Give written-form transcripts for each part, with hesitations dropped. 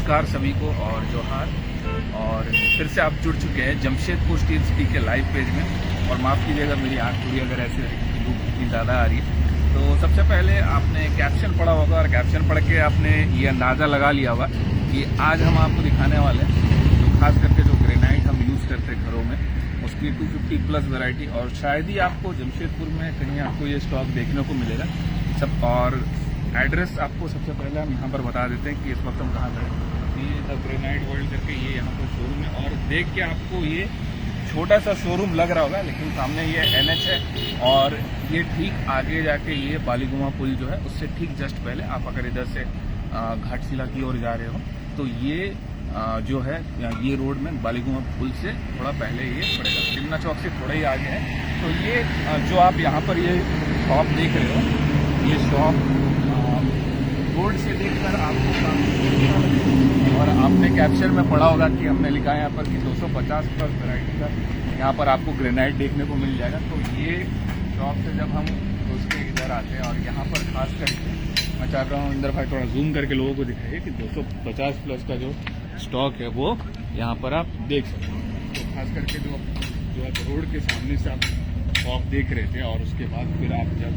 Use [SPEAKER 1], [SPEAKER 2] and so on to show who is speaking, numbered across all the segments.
[SPEAKER 1] नमस्कार सभी को और जोहार। और फिर से आप जुड़ चुके हैं जमशेदपुर स्टील सिटी के लाइव पेज में। और माफ़ कीजिएगा मेरी आँख थोड़ी अगर ऐसे धूप इतनी ज़्यादा आ रही है। तो सबसे पहले आपने कैप्शन पढ़ा होगा और कैप्शन पढ़ के आपने ये अंदाज़ा लगा लिया होगा कि आज हम आपको दिखाने वाले हैं जो खास करके जो ग्रेनाइट हम यूज़ करते हैं घरों में उसकी 250 प्लस वैरायटी। और शायद ही आपको जमशेदपुर में कहीं आपको ये स्टॉक देखने को मिलेगा सब। और एड्रेस आपको सबसे पहले हम यहाँ पर बता देते हैं कि इस वक्त हम कहाँ पर हैं। ये द ग्रेनाइट वर्ल्ड करके ये यहाँ पर शोरूम है। और देख के आपको ये छोटा सा शोरूम लग रहा होगा, लेकिन सामने ये NH है और ये ठीक आगे जाके ये बालीगुमा पुल जो है उससे ठीक जस्ट पहले आप अगर इधर से घाटशिला की ओर जा रहे हो तो ये जो है ये रोड में बालीगुमा पुल से थोड़ा पहले ये पड़ेगा, चिमना चौक से थोड़ा ही आगे है। तो ये जो आप यहाँ पर ये शॉप देख रहे हो, ये शॉप रोड से देखकर आपको काफी, और आपने कैप्शन में पढ़ा होगा कि हमने लिखा है यहाँ पर कि 250 प्लस वैरायटी का यहाँ पर आपको ग्रेनाइट देखने को मिल जाएगा। तो ये शॉप से जब हम उसके इधर आते हैं और यहाँ पर खास करके मैं चाह रहा हूँ इंदर भाई थोड़ा जूम करके लोगों को दिखाइए कि 250 प्लस का जो स्टॉक है वो यहाँ पर आप देख सकते हो। तो खास करके जो आप रोड के सामने से आप शॉप देख रहे थे और उसके बाद फिर आप जब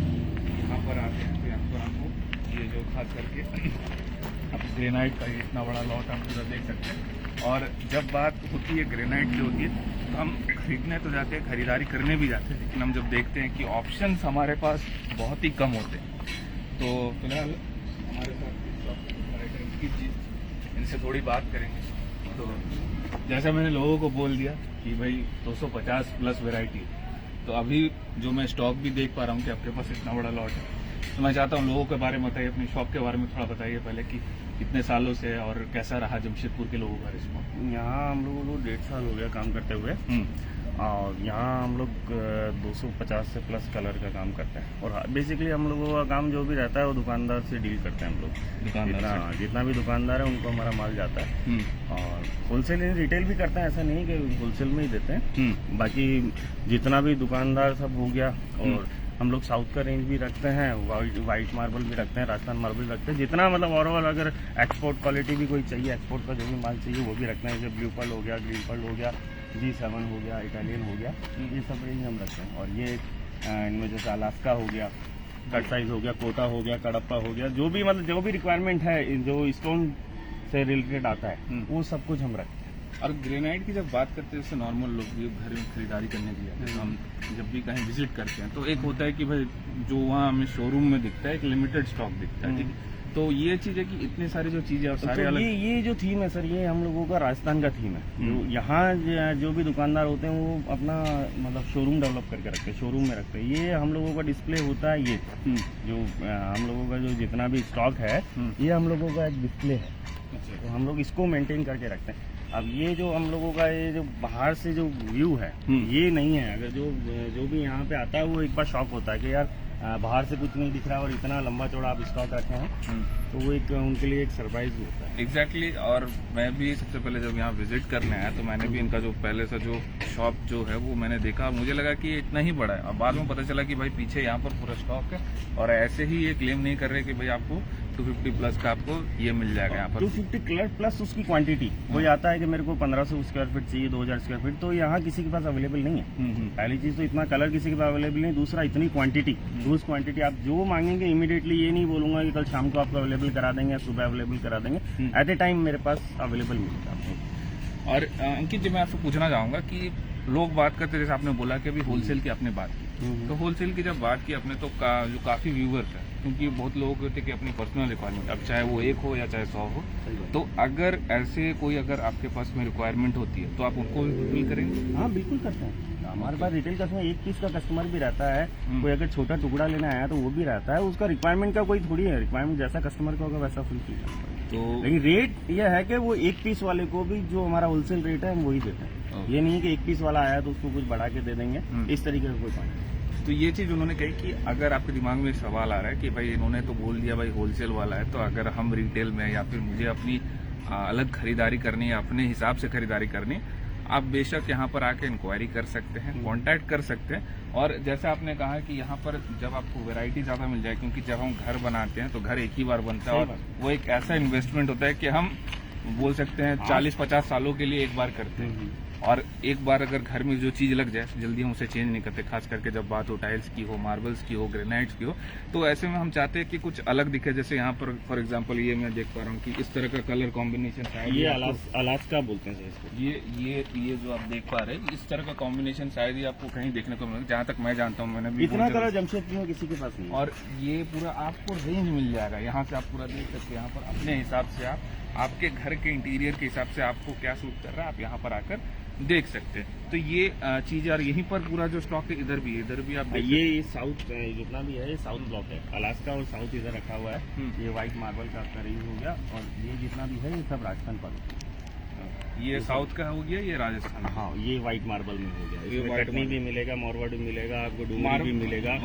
[SPEAKER 1] यहाँ पर आते हैं तो यहाँ पर आपको ये जो खास करके आप ग्रेनाइट का इतना बड़ा लॉट आप पूरा देख सकते हैं। और जब बात होती है ग्रेनाइट की होती है तो हम खरीदने तो जाते हैं, खरीदारी करने भी जाते हैं, लेकिन हम जब देखते हैं कि ऑप्शंस हमारे पास बहुत ही कम होते हैं। तो फिलहाल हमारे साथ इनसे थोड़ी बात करेंगे। तो जैसा मैंने लोगों को बोल दिया कि भाई 250 प्लस वैरायटी, तो अभी जो मैं स्टॉक भी देख पा रहा हूँ कि आपके पास इतना बड़ा लॉट है। तो मैं चाहता हूँ लोगों के बारे में बताइए, अपनी शॉप के बारे में थोड़ा बताइए पहले कि कितने सालों से और कैसा रहा जमशेदपुर के लोगों का रिस्पॉन्स।
[SPEAKER 2] यहाँ हम लोगों को 1.5 साल हो गया काम करते हुए। और यहाँ हम लोग 250 से प्लस कलर का काम करते हैं। और बेसिकली हम लोगों का काम जो भी रहता है वो दुकानदार से डील करते हैं हम लोग। दुकानदार जितना भी दुकानदार है उनको हमारा माल जाता है। और होलसेल रिटेल भी करते हैं, ऐसा नहीं कि होलसेल में ही देते हैं। बाकी जितना भी दुकानदार सब हो गया। और हम लोग साउथ का रेंज भी रखते हैं, वाइट मार्बल भी रखते हैं, राजस्थान मार्बल रखते हैं। जितना मतलब ओवरऑल अगर एक्सपोर्ट क्वालिटी भी कोई चाहिए, एक्सपोर्ट का जो भी माल चाहिए वो भी रखते हैं। जैसे ब्लू पर्ल हो गया, ग्रीन पर्ल हो गया, G7 हो गया, इटालियन हो गया, ये सब रेंज हम रखते हैं। और ये इनमें जैसे अलास्का हो गया, कट साइज हो गया, कोटा हो गया, कडप्पा हो गया, जो भी मतलब जो भी रिक्वायरमेंट है जो स्टोन से रिलेटेड आता है वो सब कुछ हम रखते हैं।
[SPEAKER 1] और ग्रेनाइट की जब बात करते हैं जैसे नॉर्मल लोग भी घर में खरीदारी करने के लिए हम जब भी कहीं विजिट करते हैं तो एक होता है कि भाई जो वहाँ हमें शोरूम में दिखता है एक लिमिटेड स्टॉक दिखता है, ठीक है। तो ये चीज है कि इतनी सारी जो चीजें और सारे
[SPEAKER 2] तो
[SPEAKER 1] अलग
[SPEAKER 2] ये जो थीम है सर, ये हम लोगों का राजस्थान का थीम है। यहाँ जो भी दुकानदार होते हैं वो अपना मतलब शोरूम डेवलप करके रखते हैं, शोरूम में रखते हैं। ये हम लोगों का डिस्प्ले होता है। ये जो हम लोगों का जो जितना भी स्टॉक है ये हम लोगों का एक डिस्प्ले है। तो हम लोग इसको मेंटेन करके रखते हैं। अब ये जो हम लोगों का ये जो बाहर से जो व्यू है ये नहीं है। अगर जो भी यहाँ पे आता है वो एक बार शॉक होता है कि यार बाहर से कुछ नहीं दिख रहा और इतना लंबा चौड़ा आप स्टॉक रखे हैं। तो वो एक उनके लिए एक सरप्राइज भी होता है।
[SPEAKER 1] एग्जैक्टली। और मैं भी सबसे पहले जब यहाँ विजिट करने आया तो मैंने भी इनका जो पहले से जो शॉप जो है वो मैंने देखा, मुझे लगा कि ये इतना ही बड़ा है। और बाद में पता चला कि भाई पीछे यहाँ पर पूरा स्टॉक है। और ऐसे ही ये क्लेम नहीं कर रहे कि भाई आपको 250 प्लस का आपको ये मिल जाएगा यहाँ पर।
[SPEAKER 2] 250 कलर प्लस उसकी क्वांटिटी वो आता है कि मेरे को 1500 स्क्वायर फीट चाहिए, 2000 स्क्वायर फीट, तो यहाँ किसी के पास अवेलेबल नहीं है। पहली चीज तो इतना कलर किसी के पास अवेलेबल नहीं, दूसरा इतनी क्वांटिटी, उस क्वांटिटी आप जो मांगेंगे इमीडिएटली, ये नहीं बोलूंगा कि कल शाम को आपको अवेलेबल करा देंगे या सुबह अवेलेबल करा देंगे, एट ए टाइम मेरे पास अवेलेबल मिलेगा आपको।
[SPEAKER 1] और अंकित जी मैं आपसे पूछना चाहूंगा कि लोग बात करते हैं, जैसे आपने बोला कि अभी होलसेल की आपने बात की, तो होलसेल की जब बात की आपने तो जो काफी व्यूवर्स है, क्योंकि बहुत लोगों को होते कि अपनी पर्सनल रिक्वायरमेंट, अब चाहे वो 1 हो या चाहे 100 हो, तो अगर ऐसे कोई अगर आपके पास में रिक्वायरमेंट होती है तो आप उनको भी करेंगे?
[SPEAKER 2] हाँ बिल्कुल करते हैं। हमारे पास रिटेल कस्टमर, एक पीस का कस्टमर भी रहता है। कोई अगर छोटा टुकड़ा लेना आया तो वो भी रहता है। उसका रिक्वायरमेंट का कोई थोड़ी है, रिक्वायरमेंट जैसा कस्टमर का होगा वैसा फुलफिल करना पड़ेगा। तो लेकिन रेट ये है कि वो एक पीस वाले को भी जो हमारा होलसेल रेट है हम वही देते हैं। ये नहीं है कि एक पीस वाला आया तो उसको कुछ बढ़ा के दे देंगे, इस तरीके का कोई पॉइंट नहीं।
[SPEAKER 1] तो ये चीज उन्होंने कही कि अगर आपके दिमाग में सवाल आ रहा है कि भाई इन्होंने तो बोल दिया भाई होलसेल वाला है, तो अगर हम रिटेल में या फिर मुझे अपनी अलग खरीदारी करनी है, अपने हिसाब से खरीदारी करनी, आप बेशक यहाँ पर आके इंक्वायरी कर सकते हैं, कांटेक्ट कर सकते हैं। और जैसे आपने कहा कि यहाँ पर जब आपको वैरायटी ज़्यादा मिल जाए, क्योंकि जब हम घर बनाते हैं तो घर एक ही बार बनता है और वो एक ऐसा इन्वेस्टमेंट होता है कि हम बोल सकते हैं 40-50 सालों के लिए एक बार करते हैं, और एक बार अगर घर में जो चीज लग जाए जल्दी हम उसे चेंज नहीं करते, खास करके जब बात हो टाइल्स की हो, मार्बल्स की हो, ग्रेनाइट्स की हो। तो ऐसे में हम चाहते हैं कि कुछ अलग दिखे। जैसे यहाँ पर फॉर एग्जांपल ये मैं देख पा रहा हूँ कि इस तरह का कलर कॉम्बिनेशन शायद
[SPEAKER 2] ये अलास्का बोलते हैं सर इसको।
[SPEAKER 1] ये जो आप देख पा रहे हैं इस तरह का कॉम्बिनेशन शायद ही आपको कहीं देखने को मिलेगा, जहाँ तक मैं जानता हूँ। मैंने भी
[SPEAKER 2] इतना कलर जमशेदपुर में किसी के पास नहीं है।
[SPEAKER 1] और ये पूरा आपको रेंज मिल जाएगा, यहाँ से आप पूरा देख सकते हैं। यहाँ पर अपने हिसाब से आपके घर के इंटीरियर के हिसाब से आपको क्या सूट कर रहा है, आप यहाँ पर आकर देख सकते हैं। तो ये चीज, और यहीं पर पूरा जो स्टॉक है इधर भी आप देख
[SPEAKER 2] ये साउथ जितना भी है ये साउथ ब्लॉक है, अलास्का और साउथ इधर रखा हुआ है। ये व्हाइट मार्बल का आपका रेंज हो गया, और ये जितना भी है ये सब राजस्थान पर।
[SPEAKER 1] ये साउथ का हो गया, ये राजस्थान।
[SPEAKER 2] हाँ, ये व्हाइट मार्बल में हो गया।
[SPEAKER 1] ये
[SPEAKER 2] इसमें
[SPEAKER 1] white
[SPEAKER 2] कटनी भी मिलेगा, मारवाड़ भी मिलेगा, आपको डूमर भी मिलेगा,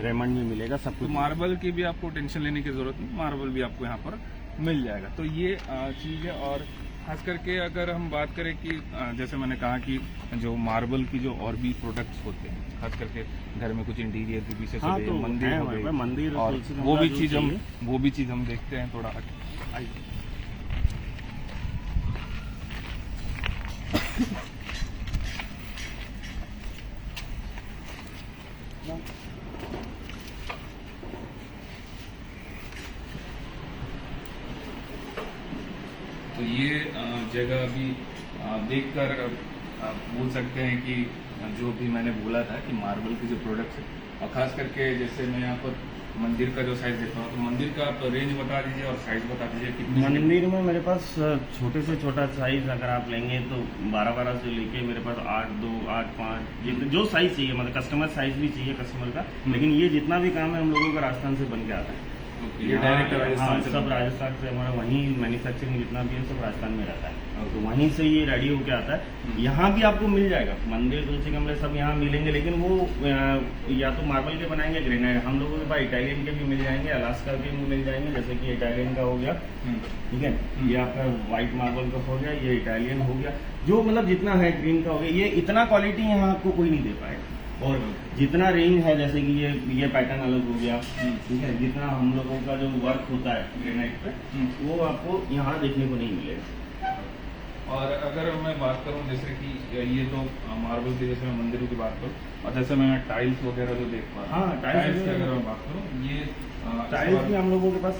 [SPEAKER 2] रेमंड भी मिलेगा, सब कुछ।
[SPEAKER 1] मार्बल की भी आपको टेंशन लेने की जरूरत नहीं, मार्बल भी आपको यहाँ पर मिल जाएगा। तो ये चीज है। और खास करके अगर हम बात करें कि जैसे मैंने कहा कि जो मार्बल की जो और भी प्रोडक्ट्स होते हैं, खास करके घर में कुछ इंटीरियर के पीछे
[SPEAKER 2] हाँ,
[SPEAKER 1] से
[SPEAKER 2] तो
[SPEAKER 1] मंदिर हो गए,
[SPEAKER 2] मंदिर
[SPEAKER 1] और वो भी चीज हम देखते हैं थोड़ा। तो ये जगह अभी देखकर आप बोल सकते हैं कि जो भी मैंने बोला था कि मार्बल के जो प्रोडक्ट्स है, और खास करके जैसे मैं यहाँ पर मंदिर का जो साइज देखता हूँ, तो मंदिर का आप रेंज बता दीजिए और साइज बता दीजिए कितनी।
[SPEAKER 2] मंदिर में मेरे पास छोटे से छोटा साइज अगर आप लेंगे तो 12-12 से लेके मेरे पास 8-2, 8-5, ये जो साइज चाहिए, मतलब कस्टमर साइज भी चाहिए कस्टमर का। लेकिन ये जितना भी काम है हम लोगों का राजस्थान से बन के आता है।
[SPEAKER 1] ये डायरेक्ट राजस्थान से
[SPEAKER 2] सब राजस्थान से, हमारा वहीं मैन्युफैक्चरिंग जितना भी है सब राजस्थान में रहता है, तो वहीं से ये रेडी होके आता है। यहाँ भी आपको मिल जाएगा, मंदिर, तुलसी कमरे सब यहाँ मिलेंगे, लेकिन वो या तो मार्बल के बनाएंगे, ग्रेनाइट। हम लोगों के पास इटालियन के भी मिल जाएंगे, अलास्का के भी मिल जाएंगे। जैसे कि इटालियन का हो गया, ठीक है, ये आपका व्हाइट मार्बल का हो गया, ये इटालियन हो गया, जो मतलब जितना है ग्रीन का हो गया। ये इतना क्वालिटी यहाँ आपको कोई नहीं दे पाएगा। और जितना रेंज है, जैसे कि ये पैटर्न अलग हो गया, ठीक है, जितना हम लोगों का जो वर्क होता है ग्रेनाइट पे, वो आपको यहाँ देखने को नहीं मिलेगा।
[SPEAKER 1] और अगर मैं बात करूं जैसे कि ये तो मार्बल की, जैसे मैं मंदिरों की बात करूं, और जैसे मैं टाइल्स वगैरह जो देख पा रहा हूं, टाइल्स की अगर मैं बात करूं, ये
[SPEAKER 2] टाइल्स भी हम लोगों के पास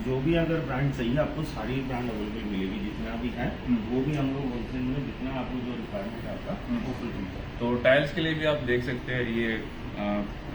[SPEAKER 2] जो भी अगर ब्रांड चाहिए आपको सारी ब्रांड अवेलेबल मिलेगी, जितना भी है वो भी हम लोग होलसेल में, जितना आपको जो रिक्वायरमेंट है आपका वो फुल मिलता है।
[SPEAKER 1] तो टाइल्स के लिए भी आप देख सकते हैं, ये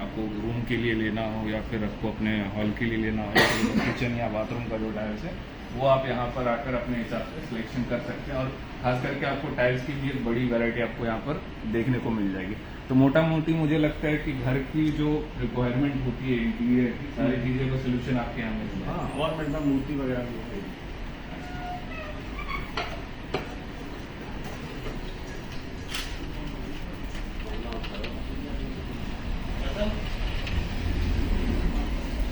[SPEAKER 1] आपको रूम के लिए लेना हो या फिर आपको अपने हॉल के लिए लेना हो, या फिर किचन या बाथरूम का जो टाइल्स है वो आप यहाँ पर आकर अपने हिसाब से सिलेक्शन कर सकते हैं। और खास करके आपको टाइल्स की भी एक बड़ी वैरायटी आपको यहाँ पर देखने को मिल जाएगी। तो मोटा मोटी मुझे लगता है कि घर की जो रिक्वायरमेंट होती है इंटीरियर की, सारी चीज़ों का सोल्यूशन आपके यहाँ मिल जाएगा।
[SPEAKER 2] हाँ, और मतलब मूर्ति वगैरह भी होती है।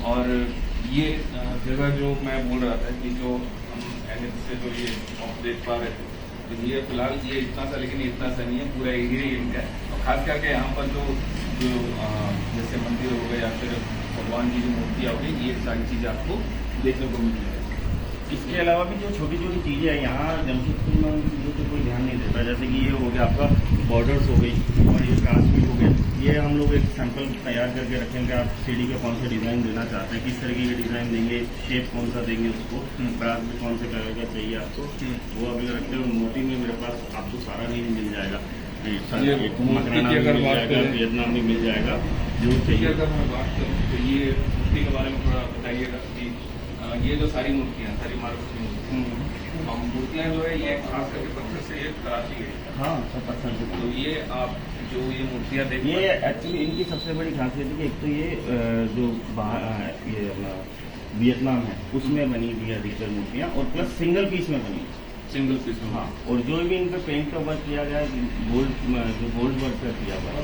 [SPEAKER 1] और ये जगह जो मैं बोल रहा था कि जो हम NH से जो ये आप देख पा रहे थे, तो ये फिलहाल ये इतना सा, लेकिन इतना सा नहीं है, पूरा एरिया ही इनका है। और खास करके यहाँ पर जो जैसे मंदिर हो गए या फिर भगवान की जो मूर्तियाँ हो गई, ये सारी चीज़ें आपको देखने को मिल जाएगी।
[SPEAKER 2] इसके अलावा भी जो छोटी छोटी चीज़ें हैं यहाँ जमशेदपुर में, उन चीज़ों पर कोई ध्यान नहीं देता। जैसे कि ये हो गया आपका बॉर्डर्स हो गई, और ये ग्रास भी हो गया। ये हम लोग एक सैंपल तैयार करके रखेंगे, आप सीढ़ी का कौन सा डिज़ाइन देना चाहते हैं, किस तरीके के डिज़ाइन देंगे, शेप कौन सा देंगे उसको, ग्रास भी कौन से कलर का चाहिए आपको, वो अभी रखते हैं। मूर्ति में मेरे पास आपको सारा रेंज मिल जाएगा। वियतनाम में मिल जाएगा, जो चाहिए।
[SPEAKER 1] अगर मैं बात करूँ तो ये मूर्ति के बारे में थोड़ा बताइएगा कि ये जो सारी मूर्तियाँ, सारी मार्बल की मूर्तियाँ जो है ये खास करके पत्थर से ये तराशी है।
[SPEAKER 2] हाँ, सब पत्थर से।
[SPEAKER 1] तो ये आप जो ये मूर्तियाँ देखिए,
[SPEAKER 2] ये एक्चुअली इनकी सबसे बड़ी खासियत है कि एक तो ये जो ये अपना वियतनाम है उसमें बनी हुई है अधिकतर मूर्तियाँ, और प्लस सिंगल पीस में बनी,
[SPEAKER 1] सिंगल पीस में।
[SPEAKER 2] हाँ, और जो भी इन पे पेंट का वर्क किया गया है, गोल्ड वर्क का किया हुआ है।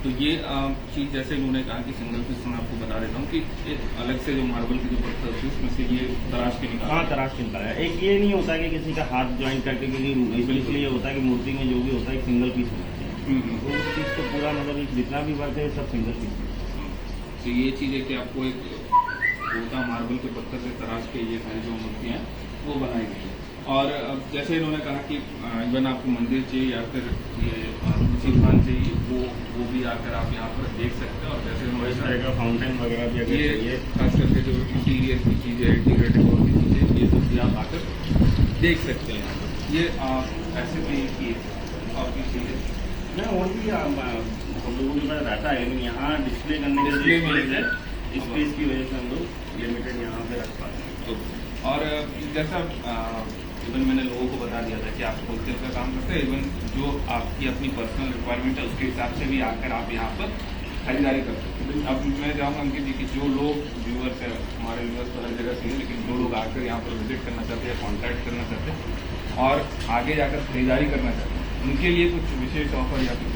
[SPEAKER 1] तो ये चीज़ जैसे उन्होंने कहा कि सिंगल पीस में आपको बता देता हूँ कि एक अलग से जो मार्बल की जो पत्थर थी उसमें से ये तराश के निकाला।
[SPEAKER 2] हाँ, तराश के निकाला है। एक ये नहीं होता कि किसी का हाथ ज्वाइन करके, क्योंकि इसलिए ये होता है कि मूर्ति में जो भी होता है एक सिंगल पीस होना चाहिए, तो उस चीज़ को पूरा मतलब जितना भी वर्क है सब सिंगल पीस।
[SPEAKER 1] तो ये चीज़ है कि आपको एक होता मार्बल के पत्थर से तराश के ये सारी जो मूर्तियाँ वो बनाई गई है। और जैसे इन्होंने कहा कि इवन आपको मंदिर चाहिए या फिर ये तुलसी स्थान चाहिए, वो भी आकर आप यहाँ पर देख सकते हैं। और जैसे इन्होंने
[SPEAKER 2] इस तरह का फाउंटेन वगैरह भी अगर
[SPEAKER 1] ये
[SPEAKER 2] चाहिए,
[SPEAKER 1] खास करके जो इंटीरियर की चीज़ें, इंटीग्रेटेड और की चीज़ें, ये सब भी आप आकर देख सकते हैं यहाँ पर। ये ऐसे भी की और भी चीज़ें
[SPEAKER 2] नहीं और भी हम लोगों के पास रहता है, लेकिन यहाँ डिस्प्ले करने के
[SPEAKER 1] डिस्प्ले
[SPEAKER 2] लिए
[SPEAKER 1] में
[SPEAKER 2] स्पेस की वजह से हम लोग लिमिटेड यहाँ पे रख पाते हैं।
[SPEAKER 1] तो और जैसा इवन मैंने लोगों को बता दिया था कि आप होलसेल का काम करते हैं, इवन जो आपकी अपनी पर्सनल रिक्वायरमेंट है उसके हिसाब से भी आकर आप यहाँ पर खरीदारी कर सकते हैं। अब मैं चाहूँगा अंकित जी कि जो लोग व्यूअर्स है, हमारे व्यूअर्स तो हर जगह से हैं, लेकिन जो लोग आकर यहाँ पर विजिट करना चाहते हैं, कॉन्टैक्ट करना चाहते हैं और आगे जाकर खरीदारी करना चाहते हैं, उनके लिए कुछ विशेष ऑफर या फिर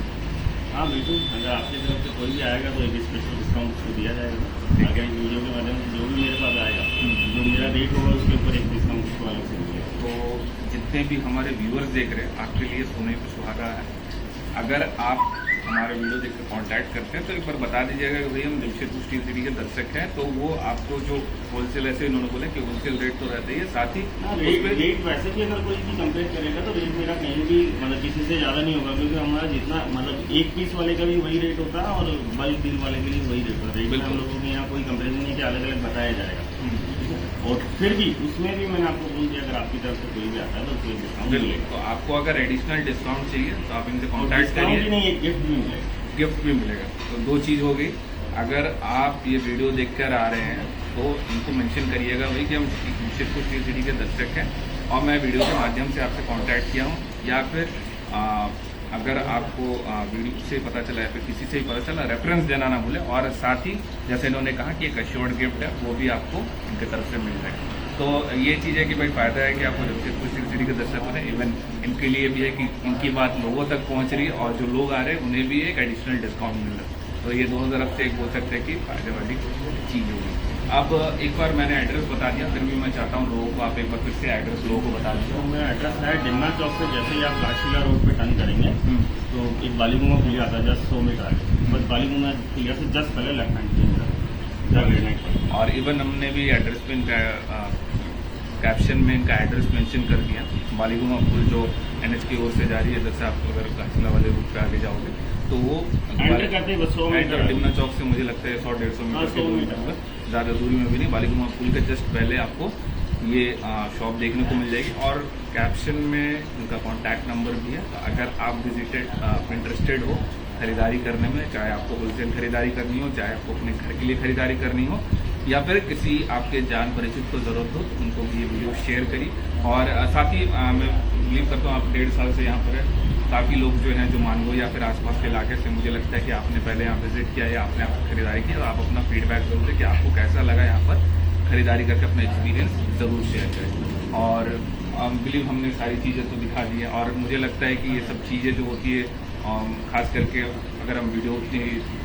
[SPEAKER 2] हाँ बिल्कुल, अगर आपकी तरफ से कोई भी आएगा तो एक स्पेशल डिस्काउंट उसको दिया जाएगा। अगर वीडियो के माध्यम से जो भी मेरे पास आएगा, जो मेरा रेट होगा उसके ऊपर एक डिस्काउंट उसको अलग से मिलेगा।
[SPEAKER 1] तो जितने भी हमारे व्यूअर्स देख रहे हैं, आपके लिए सोने पे सुहागा है। अगर आप हमारे वीडियो देख कर कॉन्टैक्ट करते हैं तो एक बार बता दीजिएगा कि भाई हम जमशेदपुर स्टील सिटी के दर्शक हैं, तो वो आपको जो होलसेल, ऐसे इन्होंने बोला कि होलसेल रेट तो रहता ही है, साथ ही
[SPEAKER 2] रेट वैसे भी अगर कोई भी कंपेयर करेगा तो रेट मेरा कहीं भी मतलब किसी से ज़्यादा नहीं होगा, क्योंकि हमारा जितना मतलब एक पीस वाले का भी वही रेट होता है और बल्क डील वाले के लिए वही रेट होता है। रेट में हम लोगों के यहाँ कोई कंपेरिजन नहीं कि अलग अलग बताया जाएगा। और फिर भी उसमें भी मैंने आपको बोल दिया, अगर आपकी तरफ से कोई भी आता है तो उसको डिस्काउंट मिलेगा।
[SPEAKER 1] तो आपको अगर एडिशनल डिस्काउंट चाहिए तो आप इनसे कॉन्टैक्ट
[SPEAKER 2] डिस्काउंट
[SPEAKER 1] करिए,
[SPEAKER 2] ही नहीं, एक गिफ्ट भी मिलेगा।
[SPEAKER 1] गिफ्ट भी मिलेगा। तो दो चीज़ हो गई। अगर आप ये वीडियो देखकर आ रहे हैं तो इनको मेंशन करिएगा भाई कि हम जमशेदपुर स्टील सिटी के दर्शक हैं और मैं वीडियो के माध्यम से आपसे कांटेक्ट किया हूँ, या फिर अगर आपको वीडियो से पता चला है फिर किसी से ही पता चला, रेफरेंस देना ना भूलें। और साथ ही जैसे इन्होंने कहा कि एक अश्योर्ड गिफ्ट है वो भी आपको इनके तरफ से मिल जाएगा। तो ये चीज़ है कि भाई फ़ायदा है कि आपको जमशेदपुर स्टील सिटी के दर्शक हो रहे हैं। इवन इनके लिए भी है कि इनकी बात लोगों तक पहुँच रही है और जो लोग आ रहे हैं उन्हें भी एक एडिशनल डिस्काउंट मिल रहा है। तो ये दोनों तरफ से एक बोल सकते हैं कि फायदे वाली चीज़ होगी। अब एक बार मैंने एड्रेस बता दिया, फिर भी मैं चाहता हूँ लोगों को आप एक बार फिर से एड्रेस लोगों को बता दीजिए।
[SPEAKER 2] तो मेरा एड्रेस है डिमना चौक से जैसे ही आप लाशीला रोड पे टर्न करेंगे तो एक बालीगुमा खुलिया आता है, जस्ट 100 मीटर आगे, बस बालीगुमा खुलिया से जस्ट पहले लेफ्ट हैंड।
[SPEAKER 1] और इवन हमने भी एड्रेस पे इनका कैप्शन में इनका एड्रेस मेंशन कर दिया। बालीगुमा पुल जो NH की ओर से जा रही है, जैसे आप अगर लाशीला वाले रूट पे आगे जाओगे तो वो
[SPEAKER 2] एंटर करते बस 100 मीटर
[SPEAKER 1] डिमना चौक से मुझे लगता है 100-150 मीटर की दूरी पर, ज़्यादा दूरी में भी नहीं। बालीगुमा पुल के जस्ट पहले आपको ये शॉप देखने को मिल जाएगी और कैप्शन में उनका कॉन्टैक्ट नंबर भी है। अगर आप इंटरेस्टेड हो खरीदारी करने में, चाहे आपको होलसेल खरीदारी करनी हो, चाहे आपको अपने घर के लिए खरीदारी करनी हो, या फिर किसी आपके जान परिचित को ज़रूरत हो, तो उनको ये वीडियो शेयर करी। और साथ ही मैं बिलीव करता हूँ आप 1.5 साल से यहाँ पर है, काफ़ी लोग जो हैं जो मानगो या फिर आसपास के इलाके से, मुझे लगता है कि आपने पहले यहाँ विजिट किया या आपने खरीदारी की, तो आप अपना फीडबैक जरूर दें कि आपको कैसा लगा यहाँ पर खरीदारी करके, अपना एक्सपीरियंस ज़रूर शेयर करें। और बिलीव हमने सारी चीज़ें तो दिखा दी है और मुझे लगता है कि ये सब चीज़ें जो होती है, खास करके अगर हम वीडियो की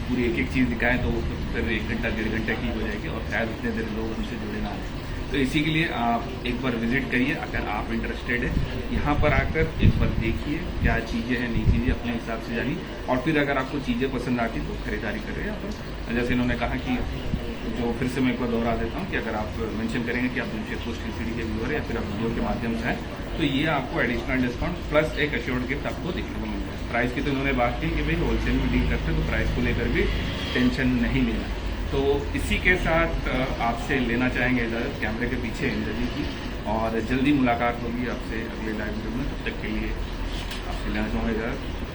[SPEAKER 1] पूरी एक एक चीज़ दिखाएं तो फिर 1 घंटा 1.5 घंटे की हो जाएगी और शायद उतने देर लोग हमसे जुड़े ना आए। तो इसी के लिए आप एक बार विजिट करिए अगर आप इंटरेस्टेड है। यहाँ पर आकर एक बार देखिए क्या चीज़ें हैं, नई चीज़ें अपने हिसाब से जानिए और फिर अगर आपको चीज़ें पसंद आती तो खरीदारी करें। और जैसे इन्होंने कहा कि जो फिर से मैं एक बार दोहरा देता हूँ कि अगर आप मेंशन करेंगे कि आप जमशेदपुर स्टील सिटी के व्यूअर या फिर आप वीडियो के माध्यम से हैं तो ये आपको एडिशनल डिस्काउंट प्लस एक अश्योर्ड गिफ्ट आपको देखने को मिल जाएगा। प्राइस की तो इन्होंने बात की कि भाई होलसेल में डील करते हैं तो प्राइस को लेकर भी टेंशन नहीं लेना। तो इसी के साथ आपसे लेना चाहेंगे इजाज़त कैमरे के पीछे इंद्रजीत की, और जल्दी मुलाकात होगी आपसे अगले लाइव वीडियो में। तब तक के लिए आपसे लेना चाहूँगा इजाज़त।